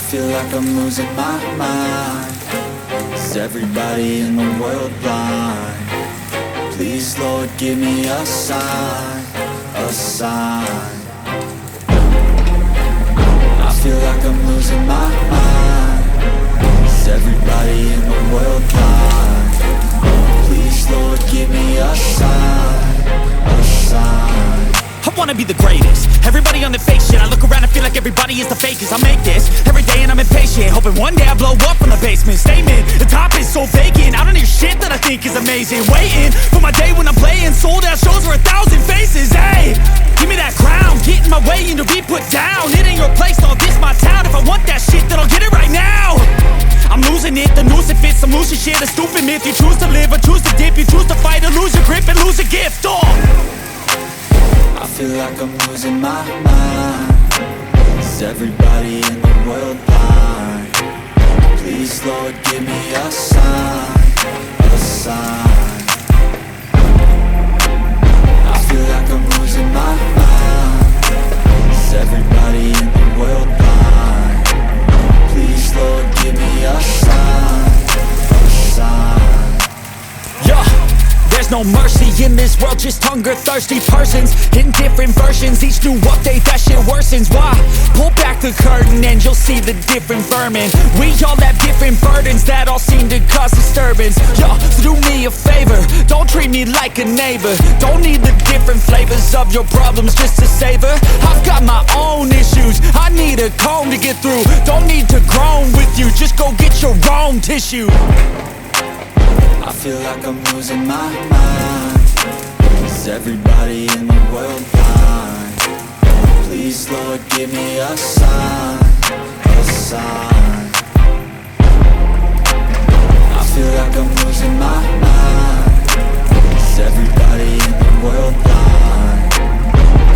feel like I'm losing my mind. Is everybody in the world blind? Please, Lord, give me a sign, a sign. I feel like I'm losing my mind. Is everybody in the world blind? Please, Lord, give me a sign, a sign. I wanna be the greatest. Everybody on the fake shit. I look around and feel like everybody is the fakest. I make this every day and I'm impatient, hoping one day I blow up from the basement. Statement, the top is so vacant. I don't hear shit that I think is amazing. Waiting for my day when I'm playing sold out shows for 1,000 faces. Hey, give me that crown, get in my way and to be put down. It ain't your place, no, this my town. If I want that shit, then I'll get it right now. I'm losing it, the noose it fits. I'm losing shit, a stupid myth. You choose to live or choose to dip. You choose to fight or lose your grip and lose a gift. I feel like I'm losing my mind. Is everybody in the world blind? Please, Lord, give me a sign, a sign. I feel like I'm losing my mind. Is everybody in the world blind? Please, Lord, give me a sign, a sign. Yeah. There's no mercy in this world, just hunger-thirsty persons in different versions. Each new update, that shit worsens. Why? Pull back the curtain and you'll see the different vermin. We all have different burdens that all seem to cause disturbance. Yo, so do me a favor, don't treat me like a neighbor. Don't need the different flavors of your problems just to savor. I've got my own issues, I need a comb to get through. Don't need to groan with you, just go get your own tissue. I feel like I'm losing my mind. Is everybody in the world blind? Please, Lord, give me a sign, a sign. I feel like I'm losing my mind. Is everybody in the world blind?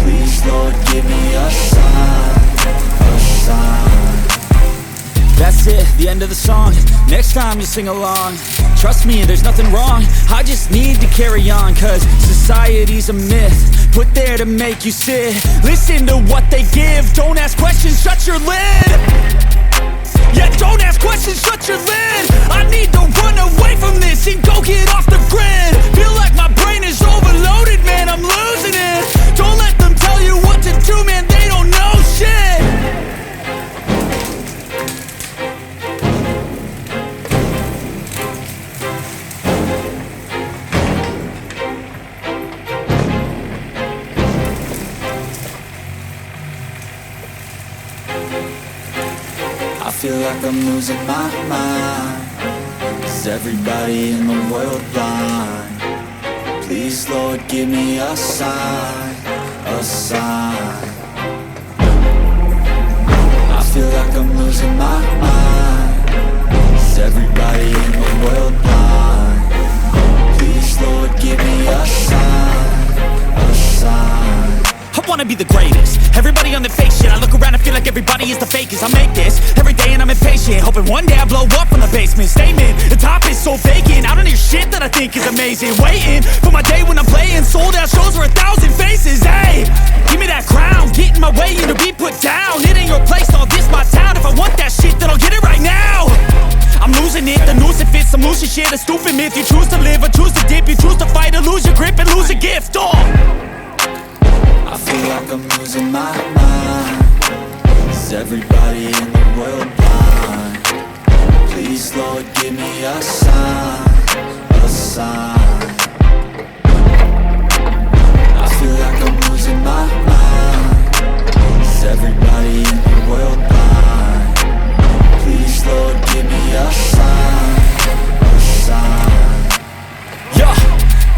Please, Lord, give me a sign, a sign. That's it, the end of the song. Next time you sing along, trust me, there's nothing wrong. I just need to carry on, cause society's a myth put there to make you sit. Listen to what they give, don't ask questions, shut your lid. Yeah, don't ask questions, shut your lid. I need to run away from this and go get off the grid. Feel like my brain is overloaded, man, I'm losing it. Don't let them tell you what to do, man, they don't know shit. I feel like I'm losing my mind. Is everybody in the world blind? Please, Lord, give me a sign, a sign. I feel like I'm losing my mind. Is everybody in the world blind? Please, Lord, give me a sign, a sign. I wanna be the greatest. Everybody on the fake shit. I look around and feel like everybody is the fakest. I make this every day and I'm impatient, hoping one day I blow up from the basement. Statement, the top is so vacant. I don't hear shit that I think is amazing. Waiting for my day when I'm playing sold out shows for 1,000 faces. Hey, give me that crown, get in my way and to be put down. It ain't your place, no, this my town. If I want that shit, then I'll get it right now. I'm losing it, the noose it fits. I'm losing shit, a stupid myth. You choose to live or choose to dip. You choose to fight or lose your grip and lose a gift. I feel like I'm losing my mind. Is everybody in the world blind? Please, Lord, give me a sign, a sign. I feel like I'm losing my mind. Is everybody in the world blind? Please, Lord, give me a sign, a sign. Yeah.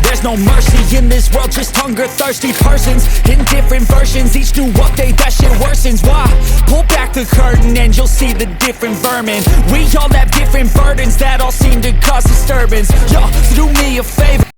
There's no mercy in this world, just hunger-thirsty persons in different versions. Each new update, that shit worsens. Why? Pull back the curtain and you'll see the different vermin. We all have different burdens that all seem to cause disturbance. Yo, so do me a favor.